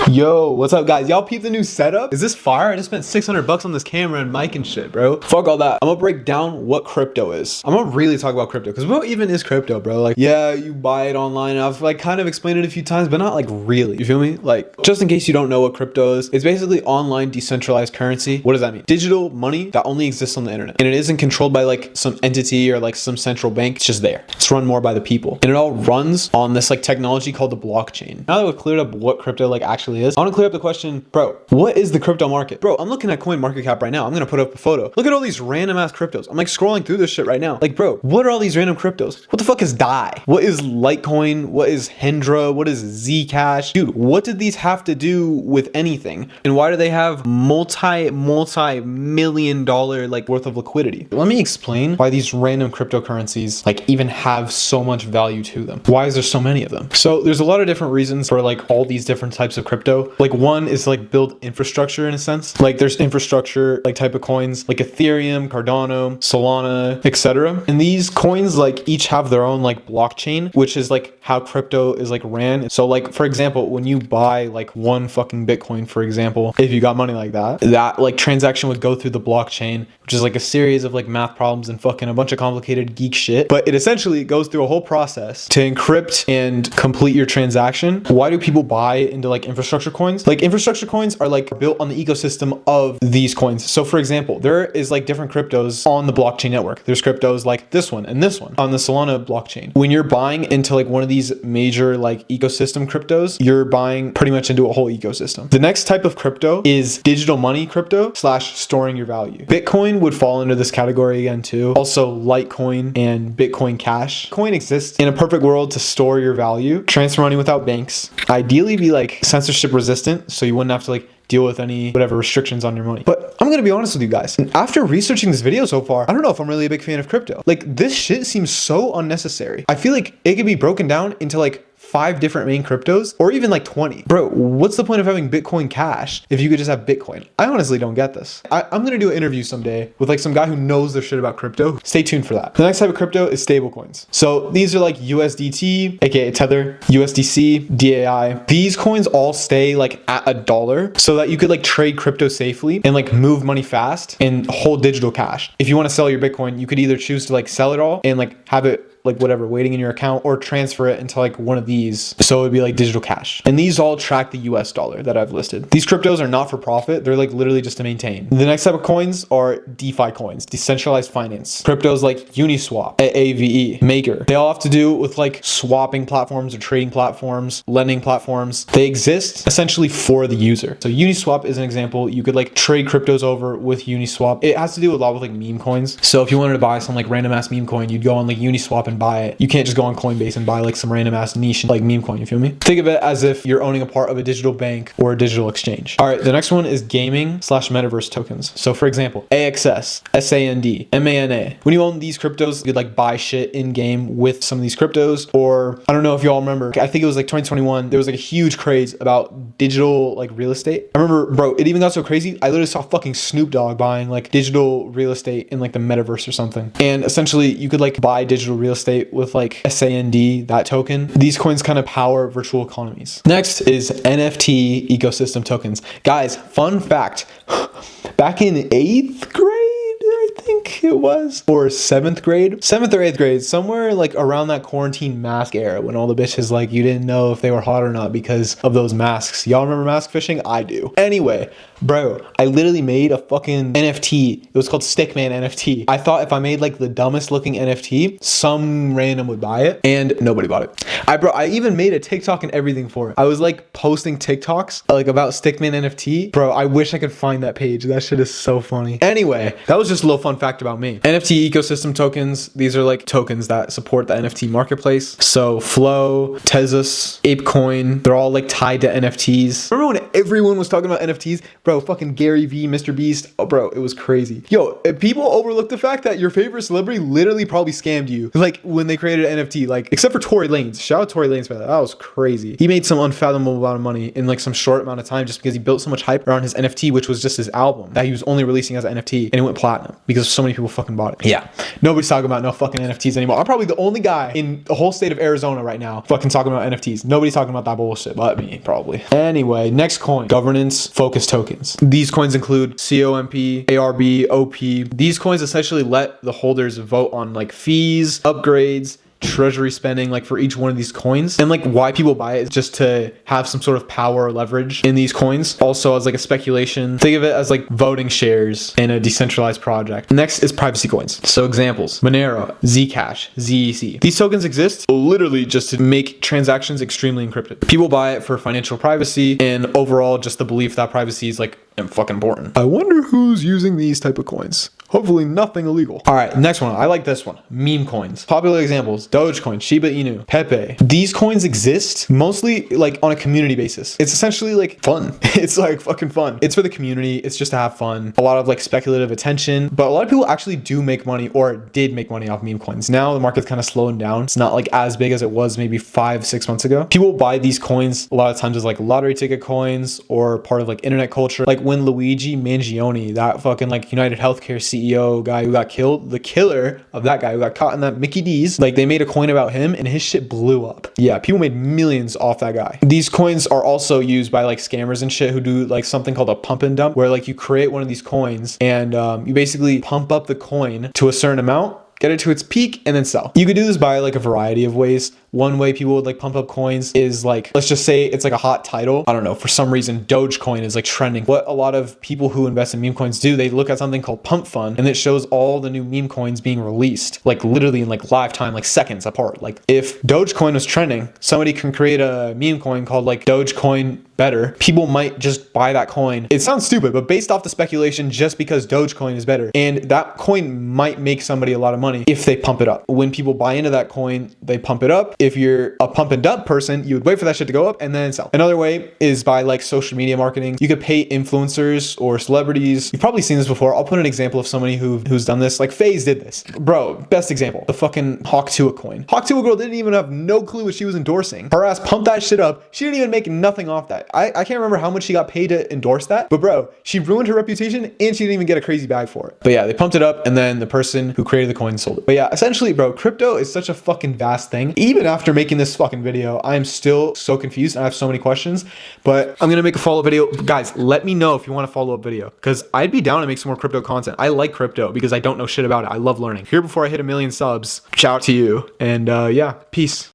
Yo, what's up guys? Y'all peep the new setup? Is this fire? I just spent 600 bucks on this camera and mic and shit, bro. Fuck all that. I'm gonna break down what crypto is. I'm gonna really talk about crypto because what even is crypto, bro? Like, yeah, you buy it online. I've like kind of explained it a few times, but not like really. You feel me? Like, just in case you don't know what crypto is, it's basically online decentralized currency. What does that mean? Digital money that only exists on the internet. And it isn't controlled by like some entity or like some central bank. It's just there. It's run more by the people. And it all runs on this like technology called the blockchain. Now that we've cleared up what crypto like actually is, I want to clear up the question, bro, what is the crypto market? Bro, I'm looking at coin market cap right now. I'm gonna put up a photo. Look at all these random ass cryptos. I'm like scrolling through this shit right now. Like, bro, what are all these random cryptos? What the fuck is DAI? What is Litecoin? What is Hendra? What is Zcash? Dude, what did these have to do with anything? And why do they have multi-million dollar like worth of liquidity? Let me explain why these random cryptocurrencies like even have so much value to them. Why is there so many of them? So there's a lot of different reasons for like all these different types of crypto. Like one is like build infrastructure in a sense. Like there's infrastructure like type of coins like Ethereum, Cardano, Solana, etc. And these coins like each have their own like blockchain, which is like how crypto is like ran. So like for example, when you buy like one fucking Bitcoin, for example, if you got money like that like transaction would go through the blockchain, which is like a series of like math problems and fucking a bunch of complicated geek shit. But it essentially goes through a whole process to encrypt and complete your transaction. Why do people buy into like infrastructure coins? Like infrastructure coins are like built on the ecosystem of these coins. So for example, there is like different cryptos on the blockchain network. There's cryptos like this one and this one on the Solana blockchain. When you're buying into like one of these major like ecosystem cryptos, you're buying pretty much into a whole ecosystem. The next type of crypto is digital money crypto / storing your value. Bitcoin would fall into this category again too. Also Litecoin and Bitcoin Cash. Coin exists in a perfect world to store your value, transfer money without banks, ideally be like censorship resistant so you wouldn't have to like deal with any whatever restrictions on your money. But I'm gonna be honest with you guys, after researching this video so far, I don't know if I'm really a big fan of crypto. Like this shit seems so unnecessary. I feel like it could be broken down into like 5 different main cryptos or even like 20. Bro, what's the point of having Bitcoin Cash if you could just have Bitcoin? I honestly don't get this. I'm gonna do an interview someday with like some guy who knows their shit about crypto. Stay tuned for that. The next type of crypto is stable coins. So these are like USDT, aka Tether, USDC, DAI. These coins all stay like at $1 so that you could like trade crypto safely and like move money fast and hold digital cash. If you want to sell your Bitcoin, you could either choose to like sell it all and like have it like whatever waiting in your account or transfer it into like one of these, so it would be like digital cash. And these all track the US dollar that I've listed. These cryptos are not for profit. They're like literally just to maintain. The next type of coins are DeFi coins, decentralized finance. Cryptos like Uniswap, AAVE, Maker. They all have to do with like swapping platforms or trading platforms, lending platforms. They exist essentially for the user. So Uniswap is an example. You could like trade cryptos over with Uniswap. It has to do a lot with like meme coins. So if you wanted to buy some like random ass meme coin, you'd go on like Uniswap and buy it. You can't just go on Coinbase and buy like some random ass niche like meme coin, you feel me? Think of it as if you're owning a part of a digital bank or a digital exchange. All right, the next one is gaming / metaverse tokens. So for example, AXS, SAND, MANA. When you own these cryptos, you could like buy shit in game with some of these cryptos. Or I don't know if y'all remember, I think it was like 2021, there was like a huge craze about digital like real estate. I remember, bro, it even got so crazy, I literally saw fucking Snoop Dogg buying like digital real estate in like the metaverse or something. And essentially you could like buy digital real estate with like SAND, that token. These coins kind of power virtual economies. Next is NFT ecosystem tokens. Guys, fun fact, back in 8th grade, I think it was, or 7th grade, 7th or 8th grade, somewhere like around that quarantine mask era when all the bitches like you didn't know if they were hot or not because of those masks. Y'all remember mask fishing? I do. Anyway, bro, I literally made a fucking NFT. It was called Stickman NFT. I thought if I made like the dumbest looking NFT, some random would buy it, and nobody bought it. I even made a TikTok and everything for it. I was like posting TikToks like about Stickman NFT. Bro, I wish I could find that page. That shit is so funny. Anyway, that was just a little fun fact about me. NFT ecosystem tokens. These are like tokens that support the NFT marketplace. So Flow, Tezos, ApeCoin, they're all like tied to NFTs. Remember when everyone was talking about NFTs? Bro, fucking Gary V, Mr. Beast. Oh, bro, it was crazy. Yo, people overlook the fact that your favorite celebrity literally probably scammed you. Like when they created an NFT, like except for Tory Lanez. Shout out Tory Lanez for that. That was crazy. He made some unfathomable amount of money in like some short amount of time just because he built so much hype around his NFT, which was just his album that he was only releasing as an NFT, and it went platinum because so many people fucking bought it. Yeah. Nobody's talking about no fucking NFTs anymore. I'm probably the only guy in the whole state of Arizona right now fucking talking about NFTs. Nobody's talking about that bullshit but me, probably. Anyway, next coin, governance focused tokens. These coins include COMP, ARB, OP. These coins essentially let the holders vote on like fees, upgrades, treasury spending, like for each one of these coins. And like why people buy it is just to have some sort of power or leverage in these coins. Also as like a speculation, think of it as like voting shares in a decentralized project. Next is privacy coins. So examples, Monero, Zcash, ZEC. These tokens exist literally just to make transactions extremely encrypted. People buy it for financial privacy and overall just the belief that privacy is like fucking important. I wonder who's using these type of coins. Hopefully nothing illegal. All right, next one. I like this one. Meme coins. Popular examples, Dogecoin, Shiba Inu, Pepe. These coins exist mostly like on a community basis. It's essentially like fun. It's like fucking fun. It's for the community. It's just to have fun. A lot of like speculative attention, but a lot of people actually do make money or did make money off meme coins. Now the market's kind of slowing down. It's not like as big as it was maybe 5-6 months ago. People buy these coins a lot of times as like lottery ticket coins or part of like internet culture. Like when Luigi Mangione, that fucking like United Healthcare CEO guy who got killed, the killer of that guy who got caught in that Mickey D's, like they made a coin about him and his shit blew up. Yeah, people made millions off that guy. These coins are also used by like scammers and shit who do like something called a pump and dump, where like you create one of these coins and you basically pump up the coin to a certain amount, get it to its peak, and then sell. You could do this by like a variety of ways. One way people would like pump up coins is like, let's just say it's like a hot title. I don't know, for some reason, Dogecoin is like trending. What a lot of people who invest in meme coins do, they look at something called Pump Fund and it shows all the new meme coins being released, like literally in like live time, like seconds apart. Like if Dogecoin was trending, somebody can create a meme coin called like Dogecoin better. People might just buy that coin. It sounds stupid, but based off the speculation, just because Dogecoin is better. And that coin might make somebody a lot of money if they pump it up. When people buy into that coin, they pump it up. If you're a pump and dump person, you would wait for that shit to go up and then sell. Another way is by like social media marketing. You could pay influencers or celebrities. You've probably seen this before. I'll put an example of somebody who's done this. Like FaZe did this. Bro, best example. The fucking Hawk Tuah coin. Hawk Tuah girl didn't even have no clue what she was endorsing. Her ass pumped that shit up. She didn't even make nothing off that. I can't remember how much she got paid to endorse that, but bro, she ruined her reputation and she didn't even get a crazy bag for it. But yeah, they pumped it up and then the person who created the coin sold it. But yeah, essentially, bro, crypto is such a fucking vast thing. Even after making this fucking video, I am still so confused and I have so many questions, but I'm gonna make a follow-up video. Guys, let me know if you want a follow-up video because I'd be down to make some more crypto content. I like crypto because I don't know shit about it. I love learning. Here before I hit 1 million subs, shout out to you. And yeah, peace.